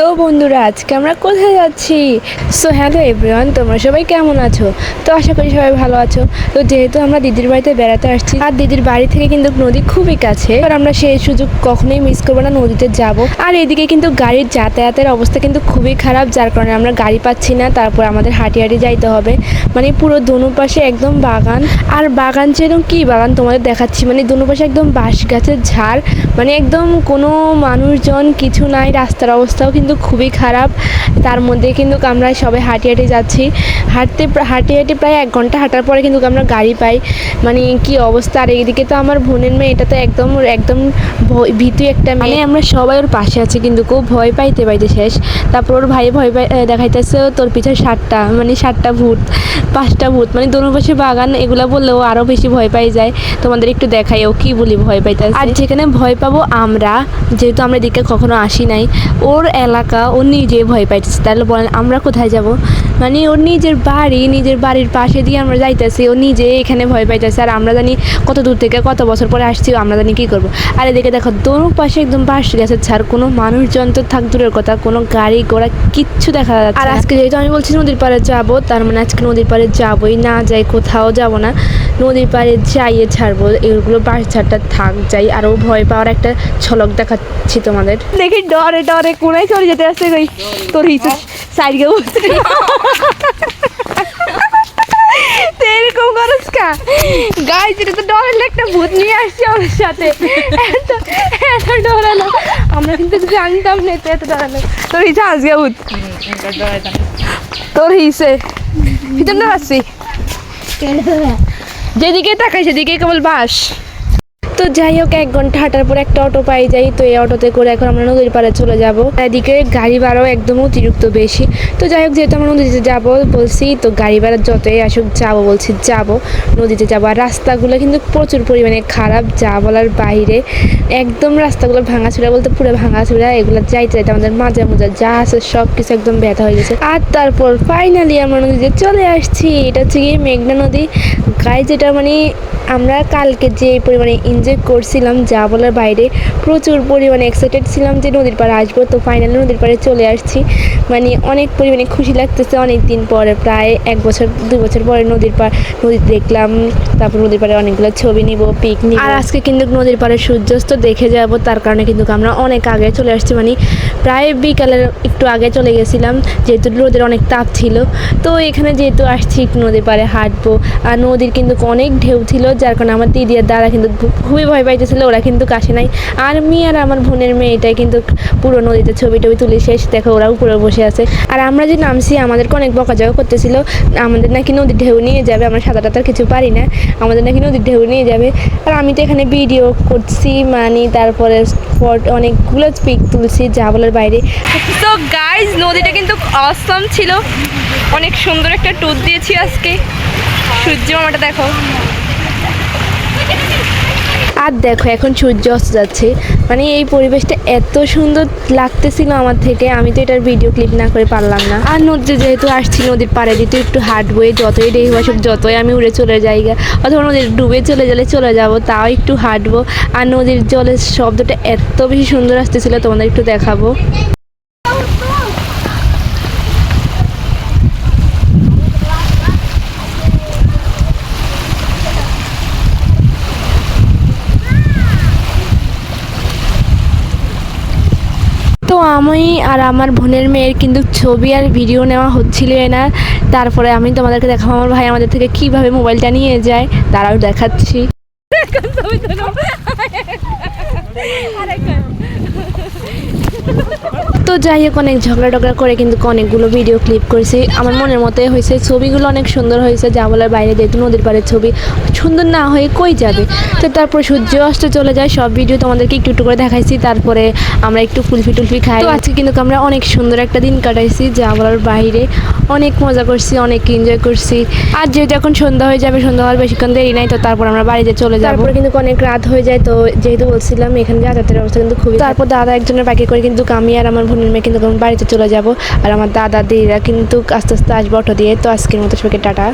তো বন্ধুরা আজকে আমরা কোথায় যাচ্ছি? সো হ্যালো এভরিওয়ান, তোমরা সবাই কেমন আছো? তো আশা করি সবাই ভালো আছো। তো যেহেতু আমরা দিদির বাড়িতে বেড়াতে আসছি আর দিদির বাড়ি থেকে কিন্তু নদী খুবই কাছে, আর আমরা সেই সুযোগ কখনোই মিস করবো না, নদীতে যাব। আর এদিকে কিন্তু গাড়ির যাতায়াতের অবস্থা কিন্তু খুবই খারাপ, যার কারণে আমরা গাড়ি পাচ্ছি না। তারপর আমাদের হাঁটি হাঁটি যাইতে হবে। মানে পুরো দোনো পাশে একদম বাগান, আর বাগান যেরকম কি বাগান তোমাদের দেখাচ্ছি, মানে দোনো পাশে একদম বাঁশ গাছের ঝাড়, মানে একদম কোনো মানুষজন কিছু নাই। রাস্তার অবস্থাও কিন্তু খুবই খারাপ। তার মধ্যে কিন্তু আমরা সবাই হাঁটি হাঁটি যাচ্ছি। হাঁটি হাঁটি প্রায় 1 ঘন্টা হাঁটার পরে কিন্তু আমরা গাড়ি পাই। মানে কি অবস্থা! আর এইদিকে তো আমার বোনের মেয়ে, এটা তো একদম একদম ভীতু একটা মেয়ে। মানে আমরা সবাই ওর পাশে আছি, কিন্তু কেউ ভয় পাইতে শেষ। তারপর ওর ভাই ভয় দেখাইতেছে তোর পিছনে 7টা ভূত, 5টা ভূত, মানে দোনো পাশে বাগান। এগুলা বললে ও আরও বেশি ভয় পাই যায়। তোমাদের একটু দেখাই ও কি বলি ভয় পাইতেছে। আর যেখানে ভয় পাবো আমরা, যেহেতু আমরা এদিকে কখনো আসি নাই, ওর এলাকা ও নিজে ভয় পাইতেছে। তাহলে বলেন আমরা কোথায় যাব? মানে ওর নিজের বাড়ির পাশে দিয়ে আমরা যাইতেছি, ও নিজে এখানে ভয় পাইতেছে। আর আমরা জানি কত দূর থেকে কত বছর পরে আসছি, আমরা জানি কী করবো। আর এদিকে দেখো দোনো পাশে একদম বাঁশ গাছের ছাড়, কোনো মানুষজন তো থাক দূরের কথা, কোনো গাড়ি ঘোড়া কিচ্ছু দেখা যাচ্ছে। আর আজকে যেহেতু আমি বলছি নদীর পাড়ে যাবো, তার মানে আজকে নদীর পাড়ে যাবোই, না যাই কোথাও যাব না, নদীর পাড়ে যাইয়ে ছাড়বো। এগুলো বাঁশ ঝাড়টা থাক যাই। আরও ভয় পাওয়ার একটা ঝলক দেখাচ্ছি তোমাদের। দেখি ডরে ডরে কোনায় চলে যেতে আসছে কই তোর হিসেবে সাইডে বসে এরকম করস কা গাইস, এটা তো ডরের একটা ভূত নিয়ে আসছে আমাদের সাথে। এত ডরানো আমরা কিন্তু জানতাম না, এত ডরানো। তোর হিসে আজকে ভূত, তোর হিসে ভিতর না আসছি, যেদিকে তাকাই সেদিকে কেবল বাস। তো যাই হোক, 1 ঘন্টা হাঁটার পর একটা অটো পাই যাই। তো এই অটোতে করে এখন আমরা নদীর পাড়ে চলে যাব। এদিকে গাড়ি ভাড়াও একদম অতিরিক্ত বেশি। তো যাই হোক, যেহেতু আমরা নদীতে যাব বলছি, তো গাড়ি ভাড়া যতই আসুক যাবো বলছি, যাবো নদীতে যাবো। আর রাস্তাগুলো কিন্তু প্রচুর পরিমাণে খারাপ, যা বলার বাইরে। একদম রাস্তাগুলো ভাঙাচোরা বলতে পুরো ভাঙাচোরা। এগুলো যাইতে যাইতে আমাদের মাজা যা আছে সব কিছু একদম ব্যথা হয়ে গেছে। আর তারপর ফাইনালি আমরা নদীতে চলে আসছি। এটা হচ্ছে গিয়ে মেঘনা নদী গায়ে, যেটা মানে আমরা কালকে যে পরিমাণে এনজয় করছিলাম যা বলার বাইরে। প্রচুর পরিমাণে এক্সাইটেড ছিলাম যে নদীর পাড়ে আসবো। তো ফাইনালি নদীর পাড়ে চলে আসছি, মানে অনেক পরিমাণে খুশি লাগতেছে। অনেক দিন পরে, প্রায় 1-2 বছর পরে নদী দেখলাম। তারপর নদীর পাড়ে অনেকগুলো ছবি নিব, পিক নিব। আর আজকে কিন্তু নদীর পাড়ে সূর্যাস্ত দেখে যাব, তার কারণে কিন্তু আমরা অনেক আগে চলে আসছি। মানে প্রায় বিকালের একটু আগে চলে গেছিলাম, যেহেতু রোদের অনেক তাপ ছিল। তো এখানে যেহেতু আসছি একটু নদীর পাড়ে হাঁটবো। আর নদীর কিন্তু অনেক ঢেউ ছিল, যার কারণে আমার দিদি আর দাদা কিন্তু খুবই ভয় পাইতেছিল, ওরা কিন্তু কাছে নাই। আর আর আমার বোনের মেয়েটাই কিন্তু পুরো নদীতে ছবি টবি তুলে শেষ। দেখো ওরা উপরে বসে আছে। আর আমরা যে নামছি আমাদেরকে অনেক বকাঝকা করতেছিল, আমাদের নাকি নদীর ঢেউ নিয়ে যাবে। আমরা সাঁতার টাতার কিছু পারি না, আমাদের নাকি নদীর ঢেউ নিয়ে যাবে। আর আমি তো এখানে ভিডিও করছি, মানে তারপরে অনেকগুলো পিক তুলছি যা বলার বাইরে। তো গাইজ, নদীটা কিন্তু অসম ছিল, অনেক সুন্দর একটা ট্যুর দিয়েছি আজকে। সূর্য মামাটা দেখো, আর দেখো এখন সূর্য অস্ত যাচ্ছে। মানে এই পরিবেশটা এত সুন্দর লাগতেছিল আমার থেকে, আমি তো এটার ভিডিও ক্লিপ না করে পারলাম না। আর নদীতে যেহেতু আসছি, নদীর পাড়ে দিতে একটু হাঁটবো, যতই ঢেউ আসুক, যতই আমি উড়ে চলে যাই অথবা নদীর ডুবে চলে যাবো, তাও একটু হাঁটবো। আর নদীর জলের শব্দটা এত বেশি সুন্দর আসতেছিল, তোমাদের একটু দেখাবো। তো আমি আর আমার বোনের মেয়ের কিন্তু ছবি আর ভিডিও নেওয়া হচ্ছিল না। তারপরে আমি তোমাদেরকে দেখাবো আমার ভাই আমাদের থেকে কিভাবে মোবাইলটা নিয়ে যায়, তারাও দেখাচ্ছি। তো যাই হোক, অনেক ঝগড়া করে কিন্তু অনেকগুলো ভিডিও ক্লিপ করেছি, আমার মনের মতোই হয়েছে। ছবিগুলো অনেক সুন্দর হয়েছে যা বলার বাইরে, যেহেতু নদীর পাড়ের ছবি সুন্দর না হয়ে কই যাবে। তো তারপর সূর্য অস্ত চলে যায়, সব ভিডিও তোমাদেরকে একটু করে দেখাইছি। তারপরে আমরা একটু কুলফি খাই। তো আজকে কিন্তু আমরা অনেক সুন্দর একটা দিন কাটাইছি যা বলার বাইরে, অনেক মজা করছি, অনেক এনজয় করছি। আর যেহেতু এখন সন্ধ্যা হয়ে যাবে, সন্ধ্যা হওয়ার বেশিক্ষণ দেরি নাই, তো তারপর আমরা বাড়িতে চলে যাবো। তারপরে কিন্তু অনেক রাত হয়ে যায়। তো যেহেতু বলছিলাম এখানে যাতায়াতের অবস্থা কিন্তু খুবই। তারপর দাদা একজনের বাইকে করে কিন্তু আমি আর আমার বোনের মেয়ে কিন্তু বাড়িতে চলে যাব। আর আমার দাদা দিদিরা কিন্তু আস্তে আস্তে আসবে অটো দিয়ে। তো আজকের মতো সবাইকে টাটা।